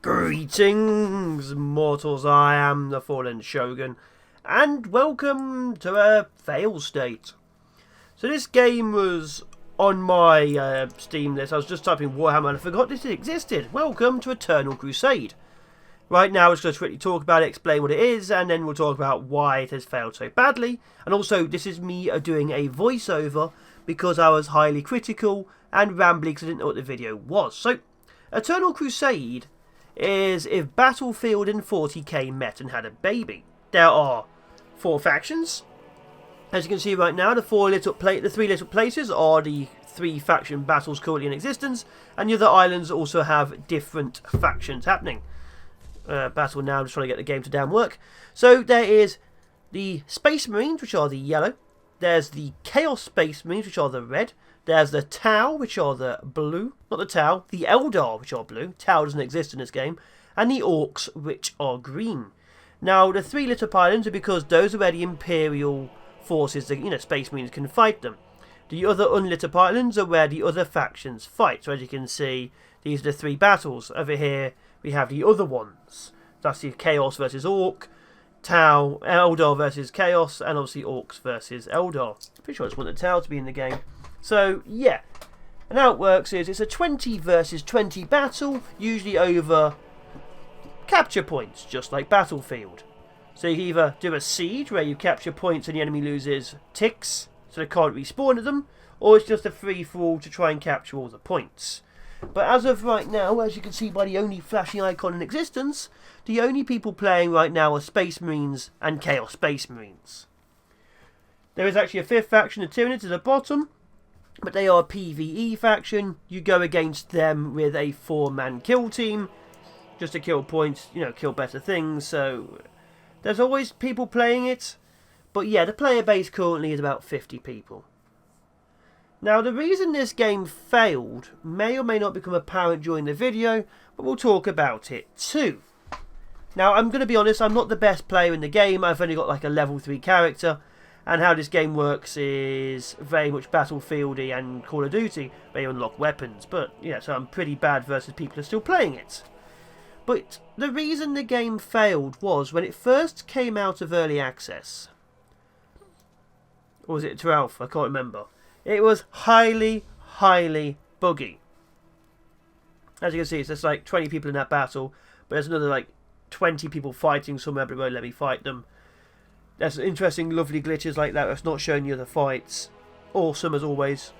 Greetings, mortals, I am the Fallen Shogun, and welcome to a fail state. So this game was on my Steam list. I was just typing Warhammer and I forgot this existed. Welcome to Eternal Crusade. Right now, I'm just going to quickly talk about it, explain what it is, and then we'll talk about why it has failed so badly. And also, this is me doing a voiceover because I was highly critical and rambly because I didn't know what the video was. So, Eternal Crusade is if Battlefield and 40k met and had a baby. There are 4 factions. As you can see right now, the three little places are the 3 faction battles currently in existence, and the other islands also have different factions happening. Battle now, just trying to get the game to damn work. So there is the Space Marines, which are the yellow. There's the Chaos Space Marines, which are the red. There's the Tau, which are the blue. Not the Tau, the Eldar, which are blue. Tau doesn't exist in this game. And the Orks, which are green. Now, the 3 little islands are because those are where the Imperial forces, the Space Marines, can fight them. The other unlit up islands are where the other factions fight. So as you can see, these are the 3 battles. Over here, we have the other ones. That's the Chaos versus Ork, Tau, Eldar versus Chaos, and obviously Orks versus Eldar. Pretty sure I just want the Tau to be in the game. So, yeah. And how it works is it's a 20 versus 20 battle, usually over capture points, just like Battlefield. So you either do a siege, where you capture points and the enemy loses ticks, so they can't respawn at them, or it's just a free-for-all to try and capture all the points. But as of right now, as you can see by the only flashing icon in existence, the only people playing right now are Space Marines and Chaos Space Marines. There is actually a 5th faction, the Tyranids, at the bottom, but they are a PvE faction. You go against them with a 4-man kill team, just to kill points, kill better things, so there's always people playing it. But yeah, the player base currently is about 50 people. Now, the reason this game failed may or may not become apparent during the video, but we'll talk about it too. Now, I'm going to be honest, I'm not the best player in the game. I've only got like a level 3 character, and how this game works is very much Battlefield-y and Call of Duty. They unlock weapons, but yeah, so I'm pretty bad versus people who are still playing it. But the reason the game failed was when it first came out of early access. Or was it to Alpha? I can't remember. It was highly, highly buggy. As you can see, there's like 20 people in that battle, but there's another like 20 people fighting somewhere, but it won't let me fight them. There's interesting, lovely glitches like that that's not showing you the fights. Awesome as always.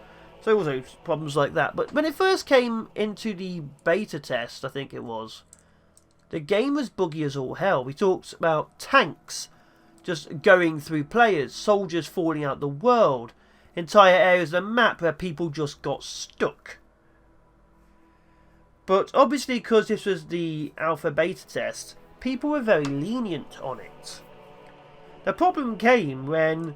So also problems like that. But when it first came into the beta test, I think it was, the game was buggy as all hell. We talked about tanks just going through players, soldiers falling out the world, entire areas of the map where people just got stuck. But obviously, because this was the alpha beta test, people were very lenient on it. The problem came when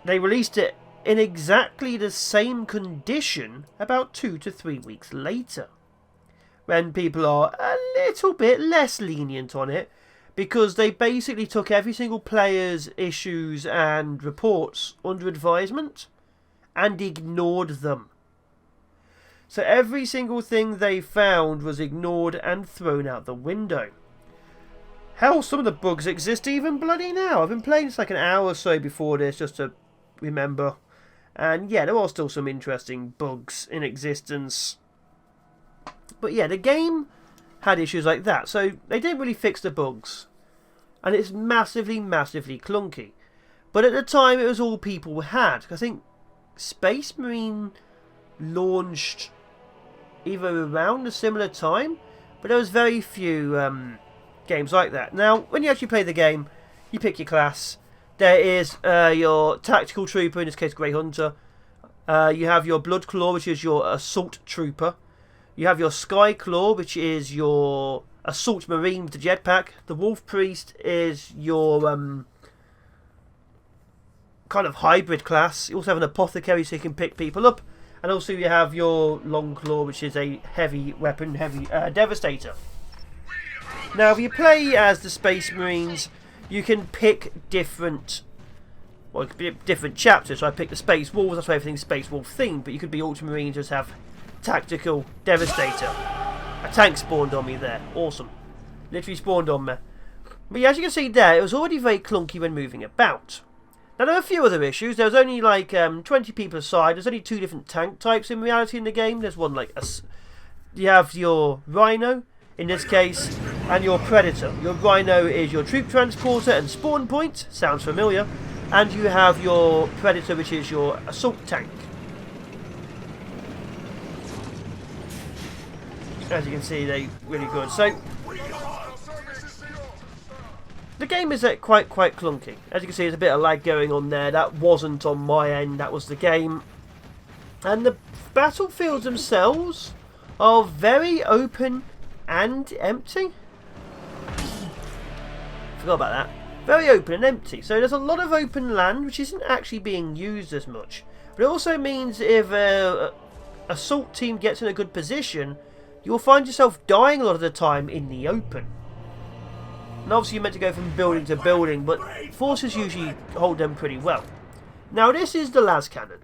they released it in exactly the same condition about 2 to 3 weeks later, when people are a little bit less lenient on it, because they basically took every single player's issues and reports under advisement and ignored them. So every single thing they found was ignored and thrown out the window. Hell, some of the bugs exist even bloody now. I've been playing this like an hour or so before this just to remember. And yeah, there are still some interesting bugs in existence. But yeah, the game had issues like that, so they didn't really fix the bugs. And it's massively, massively clunky. But at the time, it was all people had. I think Space Marine launched either around a similar time, but there was very few games like that. Now, when you actually play the game, you pick your class. There is your Tactical Trooper, in this case Grey Hunter. You have your Blood Claw, which is your Assault Trooper. You have your Sky Claw, which is your Assault Marine with the jetpack. The Wolf Priest is your kind of hybrid class. You also have an Apothecary, so you can pick people up. And also you have your Long Claw, which is a heavy weapon, Devastator. Now, if you play as the Space Marines, you can pick different chapters. So I picked the Space Wolves, that's why everything's Space Wolf themed, but you could be Ultramarine, just have Tactical Devastator. A tank spawned on me there. Awesome. Literally spawned on me. But yeah, as you can see there, it was already very clunky when moving about. Now there are a few other issues. There was only like 20 people aside. There's only 2 different tank types in reality in the game. There's one like you have your Rhino in this case, and your Predator. Your Rhino is your troop transporter and spawn point. Sounds familiar. And you have your Predator, which is your assault tank. As you can see, they're really good. So the game is quite clunky. As you can see, there's a bit of lag going on there. That wasn't on my end. That was the game. And the battlefields themselves are very open and empty. Forgot about that. Very open and empty. So there's a lot of open land which isn't actually being used as much. But it also means if an assault team gets in a good position, you'll find yourself dying a lot of the time in the open. And obviously you're meant to go from building to building, but forces usually hold them pretty well. Now this is the las cannon.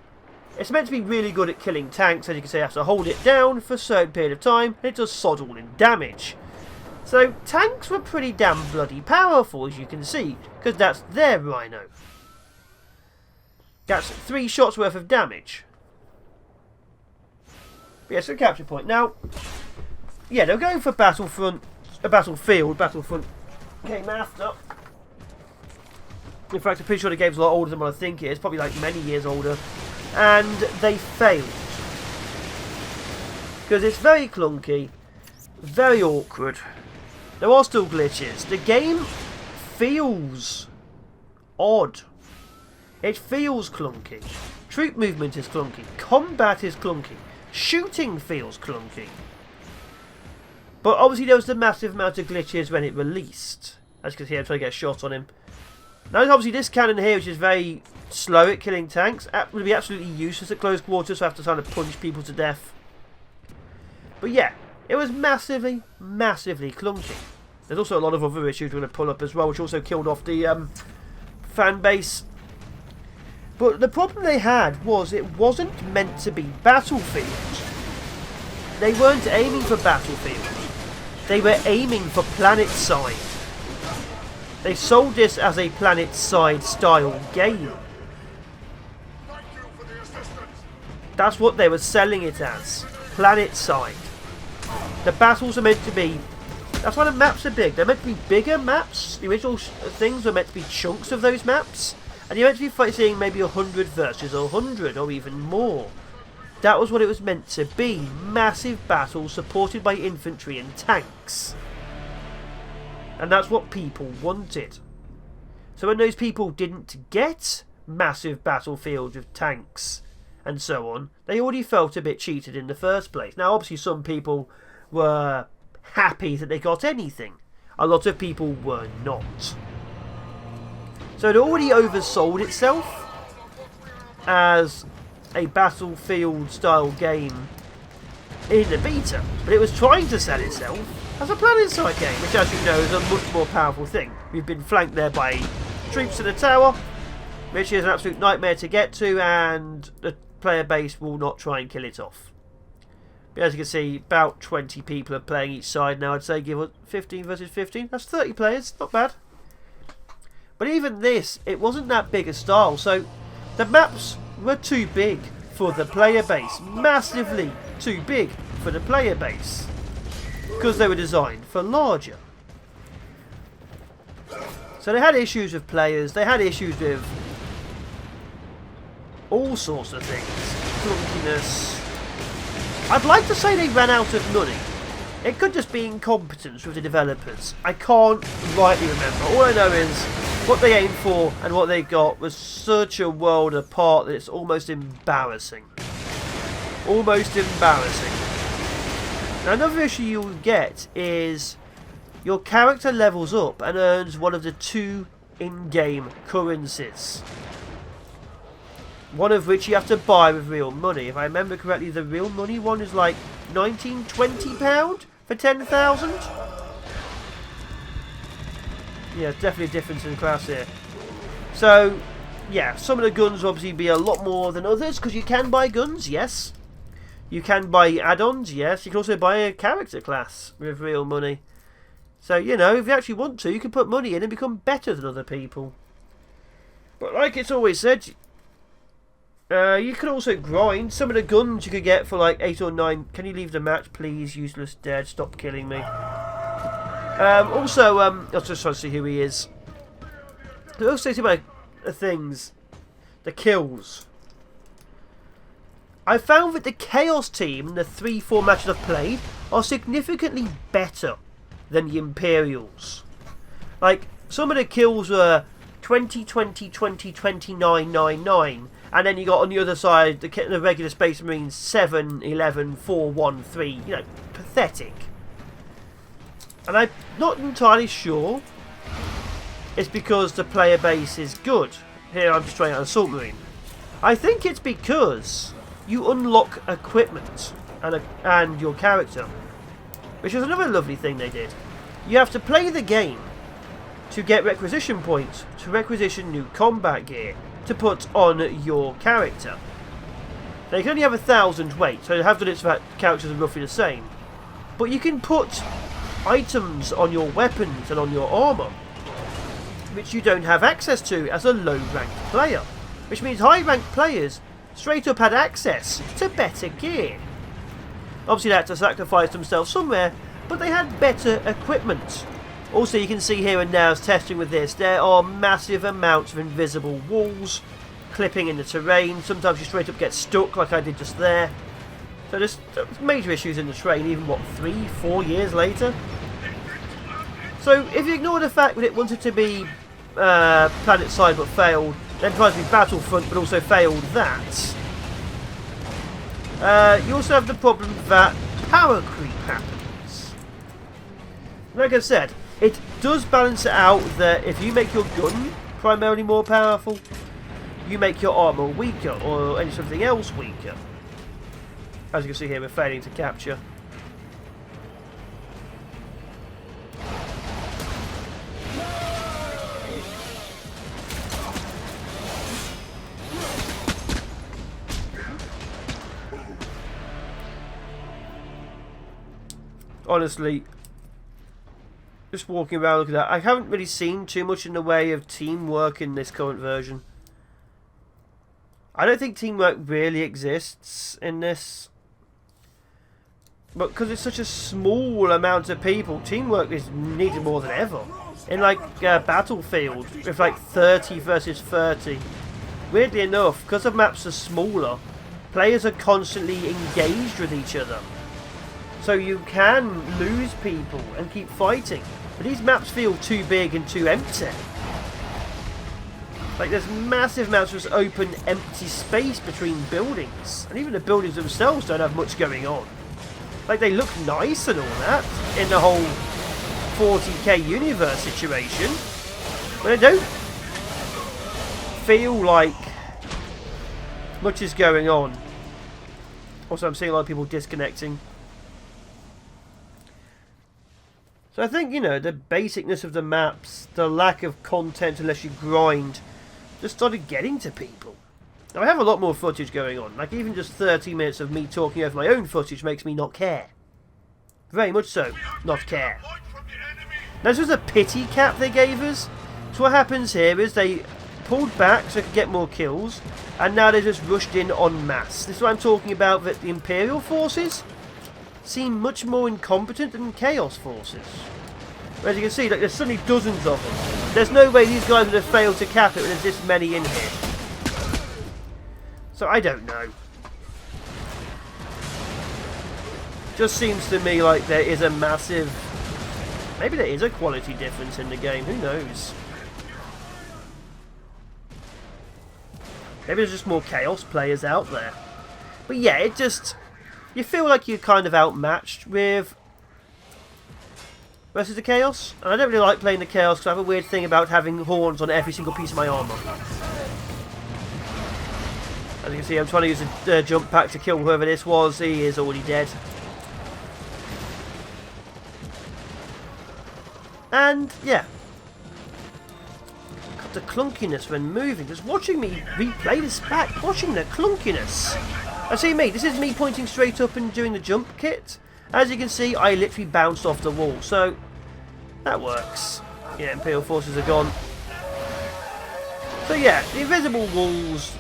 It's meant to be really good at killing tanks. As you can see, you have to hold it down for a certain period of time, and it does sod all in damage. So tanks were pretty damn bloody powerful, as you can see, because that's their Rhino. That's 3 shots worth of damage. But yeah, so capture point. Now, yeah, they're going for Battlefront came after. In fact, I'm pretty sure the game's a lot older than what I think it is. Probably like many years older. And they failed. Because it's very clunky. Very awkward. There are still glitches. The game feels odd. It feels clunky. Troop movement is clunky. Combat is clunky. Shooting feels clunky. But obviously there was the massive amount of glitches when it released. As you can see, I'm trying to get a shot on him. Now obviously this cannon here, which is very slow at killing tanks, would be absolutely useless at close quarters, so I have to kind of punch people to death. But yeah, it was massively clunky. There's also a lot of other issues we're going to pull up as well, which also killed off the fan base. But the problem they had was it wasn't meant to be Battlefield. They weren't aiming for Battlefield. They were aiming for PlanetSide. They sold this as a PlanetSide style game. That's what they were selling it as. PlanetSide. The battles are meant to be... That's why the maps are big. They're meant to be bigger maps. The original things were meant to be chunks of those maps. And you're meant to be fighting maybe 100 versus 100 or even more. That was what it was meant to be. Massive battles supported by infantry and tanks. And that's what people wanted. So when those people didn't get massive battlefields with tanks and so on, they already felt a bit cheated in the first place. Now obviously some people were happy that they got anything. A lot of people were not. So it already oversold itself as a Battlefield style game in the beta, but it was trying to sell itself as a PlanetSide game, which as you know is a much more powerful thing. We've been flanked there by troops in the tower, which is an absolute nightmare to get to, and the player base will not try and kill it off. But as you can see, about 20 people are playing each side now. I'd say give it 15 versus 15. That's 30 players, not bad. But even this, it wasn't that big a style, so the maps were too big for the player base. Massively too big for the player base. Because they were designed for larger. So they had issues with players. They had issues with all sorts of things. Clunkiness. I'd like to say they ran out of money. It could just be incompetence with the developers. I can't rightly remember. All I know is what they aimed for and what they got was such a world apart that it's almost embarrassing. Almost embarrassing. Now another issue you'll get is your character levels up and earns one of the 2 in-game currencies. One of which you have to buy with real money. If I remember correctly, the real money one is like £19, £20 for 10,000. Yeah, definitely a difference in class here. So, yeah, some of the guns will obviously be a lot more than others, because you can buy guns, yes. You can buy add-ons, yes. You can also buy a character class with real money. So, you know, if you actually want to, you can put money in and become better than other people. But like it's always said, you could also grind. Some of the guns you could get for like 8 or 9. Can you leave the match, please? Useless dead. Stop killing me. I'll just try to see who he is. I'll also see about the things. The kills. I found that the Chaos team in the 3-4 matches I've played are significantly better than the Imperials. Like, some of the kills were 20, 20, 20, 29, 9, 9. And then you got on the other side the regular Space Marines 7, 11, 4, 1, 3. You know, pathetic. And I'm not entirely sure it's because the player base is good. Here I'm just trying out an Assault Marine. I think it's because you unlock equipment and your character, which is another lovely thing they did. You have to play the game to get requisition points, to requisition new combat gear, to put on your character. Now you can only have 1,000 weight, so I have done it so that characters are roughly the same. But you can put items on your weapons and on your armour, which you don't have access to as a low-ranked player. Which means high-ranked players straight up had access to better gear. Obviously they had to sacrifice themselves somewhere, but they had better equipment. Also you can see here and now as testing with this, there are massive amounts of invisible walls clipping in the terrain. Sometimes you straight up get stuck like I did just there. So there's major issues in the terrain even, what, 3-4 years later? So if you ignore the fact that it wanted to be planet-side but failed, then tries to be Battlefront but also failed that, you also have the problem that power creep happens. Like I said, it does balance it out that if you make your gun primarily more powerful, you make your armour weaker or anything else weaker. As you can see here, we're failing to capture. Honestly, just walking around looking at that, I haven't really seen too much in the way of teamwork in this current version. I don't think teamwork really exists in this. But because it's such a small amount of people, teamwork is needed more than ever. In like Battlefield, with like 30 versus 30. Weirdly enough, because the maps are smaller, players are constantly engaged with each other. So you can lose people and keep fighting. But these maps feel too big and too empty. Like there's massive amounts of open, empty space between buildings. And even the buildings themselves don't have much going on. Like they look nice and all that in the whole 40k universe situation. But they don't feel like much is going on. Also I'm seeing a lot of people disconnecting. So I think, you know, the basicness of the maps, the lack of content unless you grind, just started getting to people. Now I have a lot more footage going on, like even just 30 minutes of me talking over my own footage makes me not care. Very much so, not care. Now this was a pity cap they gave us. So what happens here is they pulled back so they could get more kills, and now they just rushed in en masse. This is what I'm talking about, that the Imperial forces seem much more incompetent than Chaos forces. As you can see, like, there's suddenly dozens of them. There's no way these guys would have failed to cap it when there's this many in here. So I don't know. Just seems to me like there is a massive... Maybe there is a quality difference in the game, who knows? Maybe there's just more Chaos players out there. But yeah, it just... You feel like you're kind of outmatched with versus the Chaos. And I don't really like playing the Chaos because I have a weird thing about having horns on every single piece of my armour. As you can see, I'm trying to use a jump pack to kill whoever this was. He is already dead. And, yeah. The clunkiness when moving. Just watching me replay this back, watching the clunkiness. And see me, this is me pointing straight up and doing the jump kit. As you can see, I literally bounced off the wall, so that works. Yeah, Imperial forces are gone. So yeah, the invisible walls,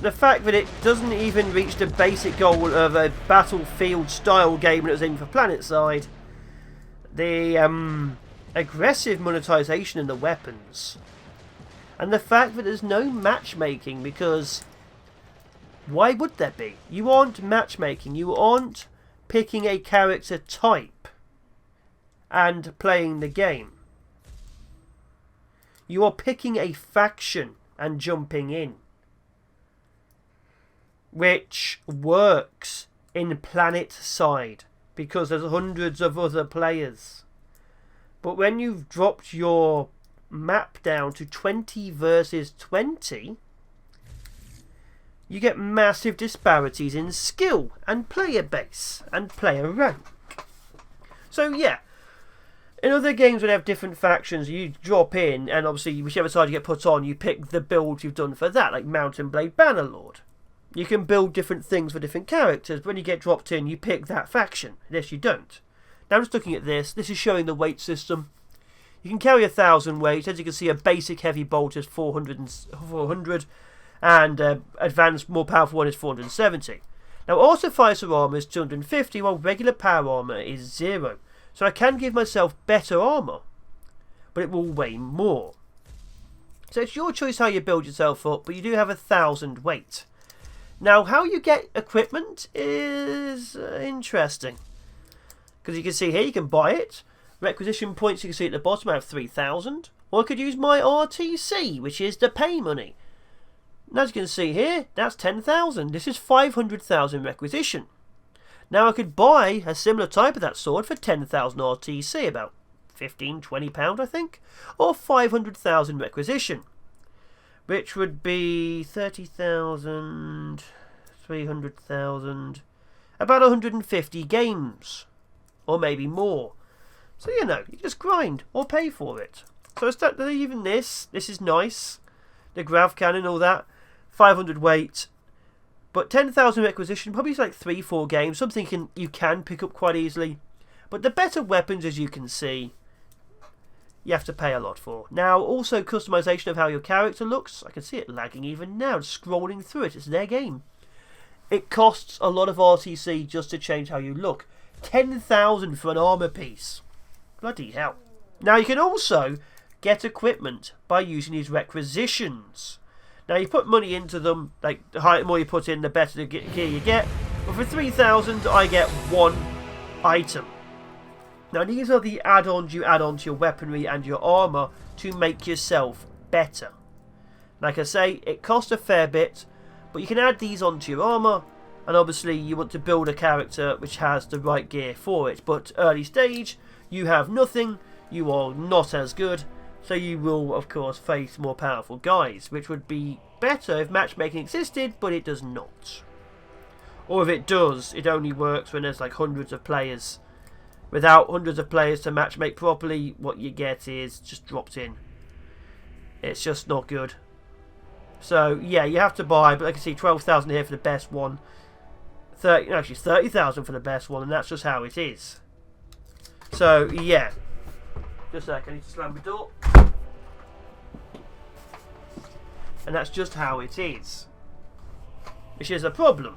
the fact that it doesn't even reach the basic goal of a battlefield style game that was aimed for planet side, the aggressive monetization in the weapons, and the fact that there's no matchmaking, because why would there be? You aren't matchmaking, you aren't picking a character type and playing the game. You are picking a faction and jumping in, which works in planet side because there's hundreds of other players. But when you've dropped your map down to 20 versus 20, you get massive disparities in skill and player base and player rank. So yeah, in other games where they have different factions, you drop in and obviously whichever side you get put on, you pick the build you've done for that, like Mountain Blade Bannerlord. You can build different things for different characters, but when you get dropped in, you pick that faction. This you don't. Now I'm just looking at this. This is showing the weight system. You can carry 1,000 weight. As you can see, a basic heavy bolt is 400 and advanced, more powerful one is 470. Now artificer armor is 250, while regular power armor is 0. So I can give myself better armor, but it will weigh more. So it's your choice how you build yourself up, but you do have 1,000 weight. Now how you get equipment is interesting, because you can see here you can buy it. Requisition points you can see at the bottom I have 3,000, or I could use my RTC, which is the pay money. And as you can see here, that's 10,000. This is 500,000 requisition. Now I could buy a similar type of that sword for 10,000 RTC, about £15–20 I think, or 500,000 requisition, which would be 30,000, 300,000, about 150 games, or maybe more. So you know, you just grind or pay for it. So it's not even this is nice, the grav cannon, all that, 500 weight. But 10,000 requisition, probably like 3–4 games, something you can pick up quite easily. But the better weapons, as you can see, you have to pay a lot for. Now, also customization of how your character looks. I can see it lagging even now, scrolling through it. It's their game. It costs a lot of RTC just to change how you look. 10,000 for an armor piece. Bloody hell. Now, you can also get equipment by using these requisitions. Now you put money into them, like the more you put in, the better the gear you get. But for 3,000, I get one item. Now these are the add-ons you add on to your weaponry and your armour to make yourself better. Like I say, it costs a fair bit, but you can add these onto your armour, and obviously you want to build a character which has the right gear for it. But early stage, you have nothing, you are not as good, so you will, of course, face more powerful guys, which would be better if matchmaking existed, but it does not. Or if it does, it only works when there's like hundreds of players. Without hundreds of players to matchmake properly, what you get is just dropped in. It's just not good. So, yeah, you have to buy, but I can see 12,000 here for the best one. Actually, 30,000 for the best one, and that's just how it is. So, yeah. Just a sec, I need to slam the door. And that's just how it is. Which is a problem.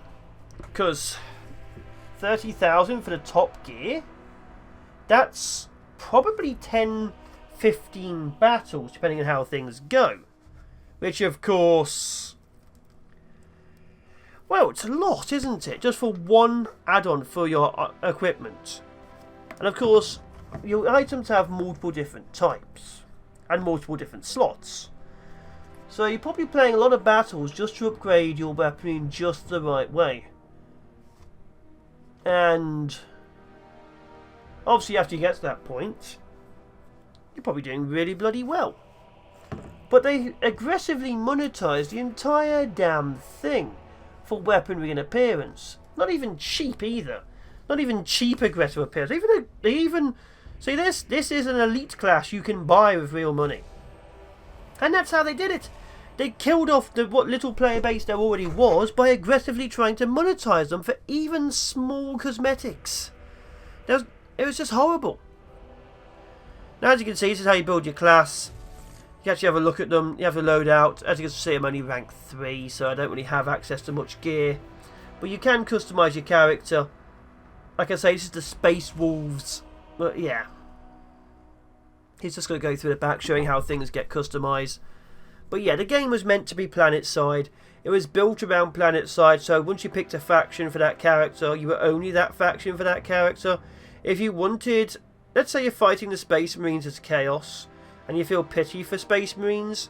Because 30,000 for the top gear, that's probably 10–15 battles, depending on how things go. Which, of course, well, it's a lot, isn't it? Just for one add-on for your equipment. And, of course, your items have multiple different types and multiple different slots. So you're probably playing a lot of battles just to upgrade your weapon in just the right way. And obviously after you get to that point, you're probably doing really bloody well. But they aggressively monetize the entire damn thing for weaponry and appearance. Not even cheap either. Not even cheap aggressive appearance. Even see this is an elite class you can buy with real money. And that's how they did it. They killed off what little player base there already was by aggressively trying to monetize them for even small cosmetics. It was just horrible. Now, as you can see, this is how you build your class. You actually have a look at them. You have a loadout. As you can see, I'm only rank 3, so I don't really have access to much gear. But you can customize your character. Like I say, this is the Space Wolves. But yeah. He's just going to go through the back, showing how things get customized. But yeah, the game was meant to be planet-side. It was built around planet-side, so once you picked a faction for that character, you were only that faction for that character. If you wanted, let's say you're fighting the Space Marines as Chaos, and you feel pity for Space Marines,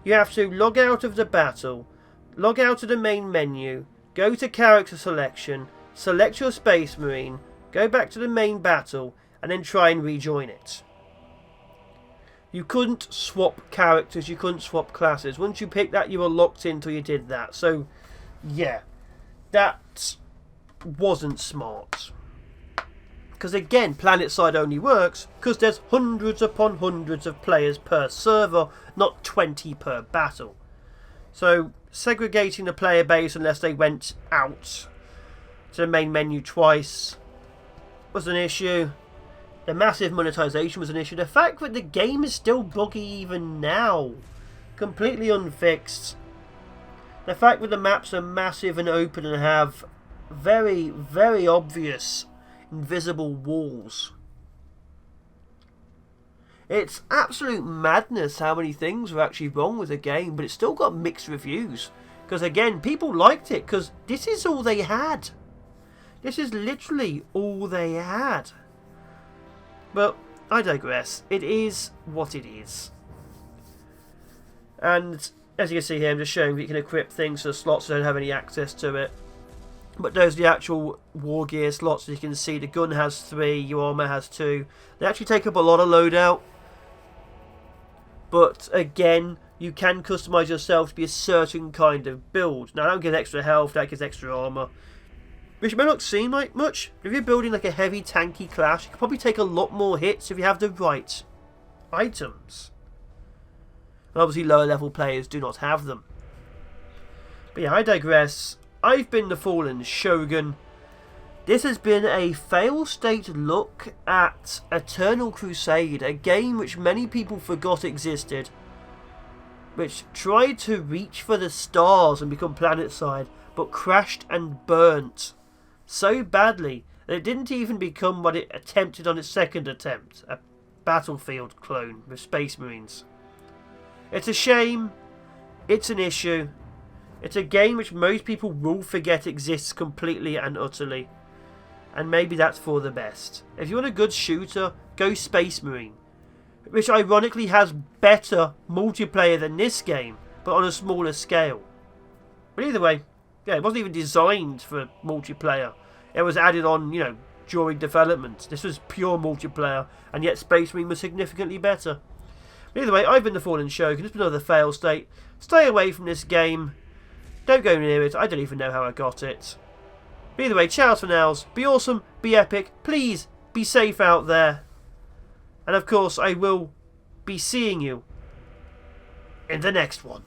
you have to log out of the battle, log out of the main menu, go to character selection, select your Space Marine, go back to the main battle, and then try and rejoin it. You couldn't swap characters, you couldn't swap classes. Once you picked that, you were locked in until you did that. So, yeah, that wasn't smart. Because again, planet-side only works because there's hundreds upon hundreds of players per server, not 20 per battle. So, segregating the player base unless they went out to the main menu twice was an issue. The massive monetization was an issue. The fact that the game is still buggy even now, completely unfixed. The fact that the maps are massive and open and have very, very obvious invisible walls. It's absolute madness how many things were actually wrong with the game, but it's still got mixed reviews. Because again, people liked it because this is all they had. This is literally all they had. But I digress. It is what it is. And as you can see here, I'm just showing that you can equip things so the slots don't have any access to it. But those are the actual war gear slots. As you can see, the gun has 3, your armor has 2. They actually take up a lot of loadout. But again, you can customize yourself to be a certain kind of build. Now, I don't get extra health, that gives extra armor. Which may not seem like much. If you're building like a heavy tanky class, you can probably take a lot more hits if you have the right items. And obviously lower level players do not have them. But yeah, I digress. I've been the Fallen Shogun. This has been a failed state look at Eternal Crusade, a game which many people forgot existed, which tried to reach for the stars and become planet-side, but crashed and burnt so badly that it didn't even become what it attempted on its second attempt, a Battlefield clone with Space Marines. It's a shame, it's an issue, it's a game which most people will forget exists completely and utterly, and maybe that's for the best. If you want a good shooter, go Space Marine, which ironically has better multiplayer than this game, but on a smaller scale. But either way, yeah, it wasn't even designed for multiplayer. It was added on, you know, during development. This was pure multiplayer, and yet Space Marine was significantly better. But either way, I've been the Fallen Shogun. It's been another fail state. Stay away from this game. Don't go near it. I don't even know how I got it. But either way, ciao for now. Be awesome, be epic. Please, be safe out there. And of course, I will be seeing you in the next one.